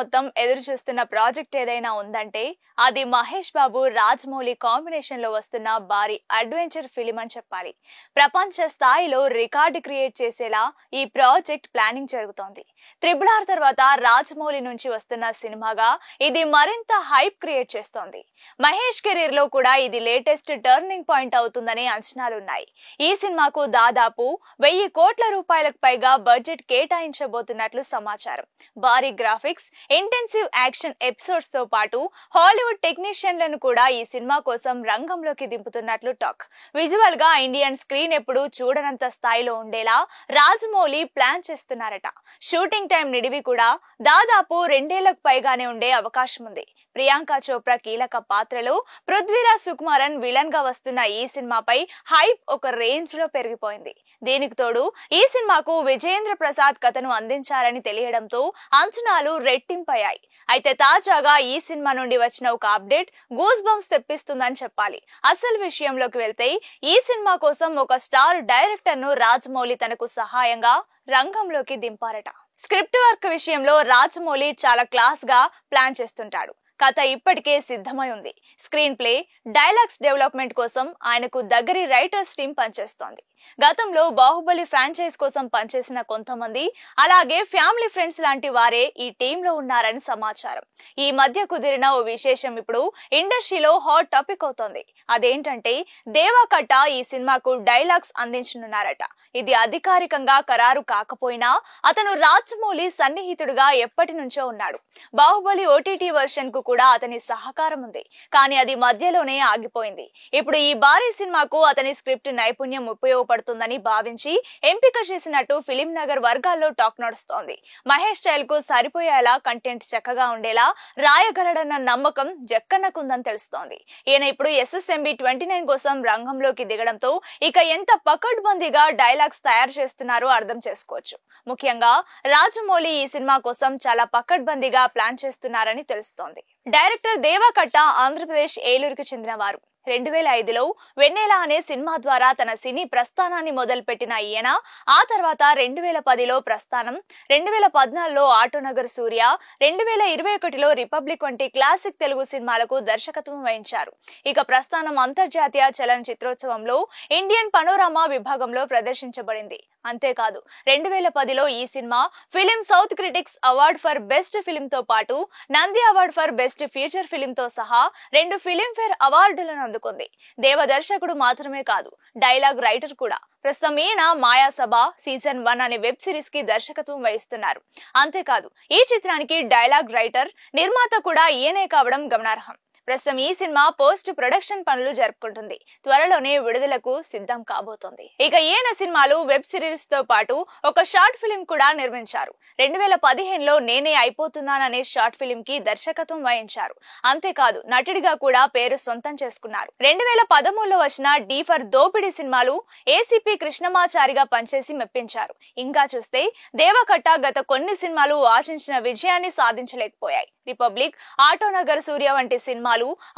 మొత్తం ఎదురు చూస్తున్న ప్రాజెక్ట్ ఏదైనా ఉందంటే అది మహేష్ బాబు రాజమౌళి కాంబినేషన్ లో వస్తున్న భారీ అడ్వెంచర్ ఫిలిం అని చెప్పాలి. ప్రపంచ స్థాయిలో రికార్డు క్రియేట్ చేసేలా ఈ ప్రాజెక్ట్ ప్లానింగ్ జరుగుతోంది. RRR తర్వాత రాజమౌళి నుంచి వస్తున్న సినిమాగా ఇది మరింత హైప్ క్రియేట్ చేస్తోంది. మహేష్ కెరీర్ లో కూడా ఇది లేటెస్ట్ టర్నింగ్ పాయింట్ అవుతుందనే అంచనాలున్నాయి. ఈ సినిమాకు దాదాపు 1000 కోట్ల రూపాయలకు పైగా బడ్జెట్ కేటాయించబోతున్నట్లు సమాచారం. భారీ గ్రాఫిక్స్, ఇంటెన్సివ్ యాక్షన్ ఎపిసోడ్స్ తో పాటు హాలీవుడ్ టెక్నీషియన్లను కూడా ఈ సినిమా కోసం రంగంలోకి దింపుతున్నట్లు టాక్. విజువల్ గా ఇండియన్ స్క్రీన్ ఎప్పుడు చూడనంత స్థాయిలో ఉండేలా రాజమౌళి ప్లాన్ చేస్తున్నారట. షూటింగ్ టైం నిడివి కూడా దాదాపు 2 ఏళ్లకు పైగానే ఉండే అవకాశం ఉంది. ప్రియాంక చోప్రా కీలక పాత్రలో, పృథ్వీరాజ్ సుకుమారన్ విలన్ గా వస్తున్న ఈ సినిమాపై హైప్ ఒక రేంజ్ లో పెరిగిపోయింది. దీనికి తోడు ఈ సినిమాకు విజయేంద్ర ప్రసాద్ కథను అందించారని తెలియడంతో అంచనాలు రెట్టింపయ్యాయి. అయితే తాజాగా ఈ సినిమా నుండి వచ్చిన ఒక అప్డేట్ గూస్ బంప్స్ తెప్పిస్తుందని చెప్పాలి. అసలు విషయంలోకి వెళ్తే ఈ సినిమా కోసం ఒక స్టార్ డైరెక్టర్ ను రాజమౌళి తనకు సహాయంగా రంగంలోకి దింపారట. స్క్రిప్ట్ వర్క్ విషయంలో రాజమౌళి చాలా క్లాస్ గా ప్లాన్ చేస్తుంటాడు. కథ ఇప్పటికే సిద్ధమై ఉంది. స్క్రీన్ ప్లే, డైలాగ్స్ డెవలప్మెంట్ కోసం ఆయనకు దగ్గరి రైటర్స్ టీం పనిచేస్తోంది. గతంలో బాహుబలి ఫ్రాంచైజ్ కోసం పనిచేసిన కొంతమంది, అలాగే ఫ్యామిలీ ఫ్రెండ్స్ లాంటి వారే ఈ టీంలో ఉన్నారని సమాచారం. ఈ మధ్య కుదిరిన ఓ విశేషం ఇప్పుడు ఇండస్ట్రీలో హాట్ టాపిక్ అవుతోంది. అదేంటంటే దేవా కట్ట ఈ సినిమాకు డైలాగ్స్ అందించనున్నారట. ఇది అధికారికంగా ఖరారు కాకపోయినా అతను రాజమౌళి సన్నిహితుడుగా ఎప్పటి నుంచో ఉన్నాడు. బాహుబలి OTT వర్షన్ కు కూడా అతని సహకారం ఉంది. కానీ అది మధ్యలోనే ఆగిపోయింది. ఇప్పుడు ఈ భారీ సినిమాకు అతని స్క్రిప్ట్ నైపుణ్యం ఉపయోగపడుతుందని భావించి ఎంపిక చేసినట్టు ఫిలిం నగర్ వర్గాల్లో టాక్ నడుస్తోంది. మహేష్ స్టైల్ కు సరిపోయేలా కంటెంట్ చక్కగా ఉండేలా రాయగలడన్న నమ్మకం జక్కన్నకుందని తెలుస్తోంది. ఈయన ఇప్పుడు SSMB 29 కోసం రంగంలోకి దిగడంతో ఇక ఎంత పకడ్బందీగా డైలాగ్స్ తయారు చేస్తున్నారో అర్థం చేసుకోవచ్చు. ముఖ్యంగా రాజమౌళి ఈ సినిమా కోసం చాలా పకడ్బందీగా ప్లాన్ చేస్తున్నారని తెలుస్తోంది. డైరెక్టర్ దేవా కట్ట ఆంధ్రప్రదేశ్ ఏలూరుకి చెందినవారు. 2005లో వెన్నెల అనే సినిమా ద్వారా తన సినీ ప్రస్థానాన్ని మొదలుపెట్టిన ఈయన ఆ తర్వాత 2010లో ప్రస్థానం, 2014లో ఆటోనగర్ సూర్య, 2021లో రిపబ్లిక్ వంటి క్లాసిక్ తెలుగు సినిమాలకు దర్శకత్వం వహించారు. ఇక ప్రస్థానం అంతర్జాతీయ చలనచిత్రోత్సవంలో ఇండియన్ పనోరామా విభాగంలో ప్రదర్శించబడింది. అంతేకాదు 2010లో ఈ cinema film south critics award for best film తో పాటు Nandi award for best feature film తో సహా 2 ఫిలింఫేర్ అవార్డులను అందుకుంది. దేవ దర్శకుడు మాత్రమే కాదు, డైలాగ్ రైటర్ కూడా. ప్రస్తుతం ఈయన మాయాసభ సీజన్ 1 అనే వెబ్ సిరీస్ కి దర్శకత్వం వహిస్తున్నారు. అంతేకాదు ఈ చిత్రానికి డైలాగ్ రైటర్, నిర్మాత కూడా ఈయనే కావడం గమనార్హం. ప్రస్తుతం ఈ సినిమా పోస్ట్ ప్రొడక్షన్ పనులు జరుపుకుంటుంది. త్వరలోనే విడుదలకు సిద్ధం కాబోతోంది. ఇక ఈయన సినిమాలు, వెబ్ సిరీస్ తో పాటు ఒక షార్ట్ ఫిలిం కూడా నిర్మించారు. 2015లో నేనే అయిపోతున్నాననే షార్ట్ ఫిలిం కి దర్శకత్వం వహించారు. అంతేకాదు నటుడిగా కూడా పేరు సొంతం చేసుకున్నారు. 2013లో వచ్చిన డి ఫర్ దోపిడి సినిమాలు ACP కృష్ణమాచారిగా పనిచేసి మెప్పించారు. ఇంకా చూస్తే దేవకట్ట గత కొన్ని సినిమాలు ఆశించిన విజయాన్ని సాధించలేకపోయాయి. రిపబ్లిక్, ఆటోనగర్ సూర్య వంటి సినిమాలు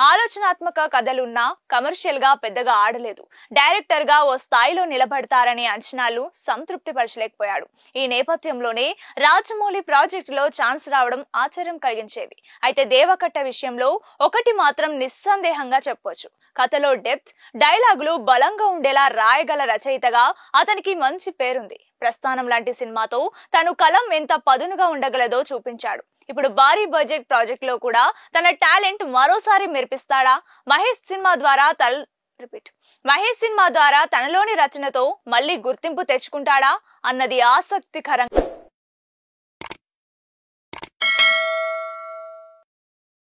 ఆలోచనాత్మక కథలున్నా కమర్షియల్ గా పెద్దగా ఆడలేదు. డైరెక్టర్ గా ఓ స్థాయిలో నిలబడతారనే అంచనాలు సంతృప్తి పరచలేకపోయాడు. ఈ నేపథ్యంలోనే రాజమౌళి ప్రాజెక్టులో ఛాన్స్ రావడం ఆశ్చర్యం కలిగించేది. అయితే దేవకట్ట విషయంలో ఒకటి మాత్రం నిస్సందేహంగా చెప్పొచ్చు. కథలో డెప్త్, డైలాగులు బలంగా ఉండేలా రాయగల రచయితగా అతనికి మంచి పేరుంది. ప్రస్థానం లాంటి సినిమాతో తను కలం ఎంత పదునుగా ఉండగలదో చూపించాడు. ఇప్పుడు భారీ బడ్జెట్ ప్రాజెక్ట్ లో కూడా తన టాలెంట్ మరోసారి మెరిపిస్తాడా? మహేష్ సినిమా ద్వారా తనలోని రచనతో మళ్ళీ గుర్తింపు తెచ్చుకుంటాడా అన్నది ఆసక్తికరంగా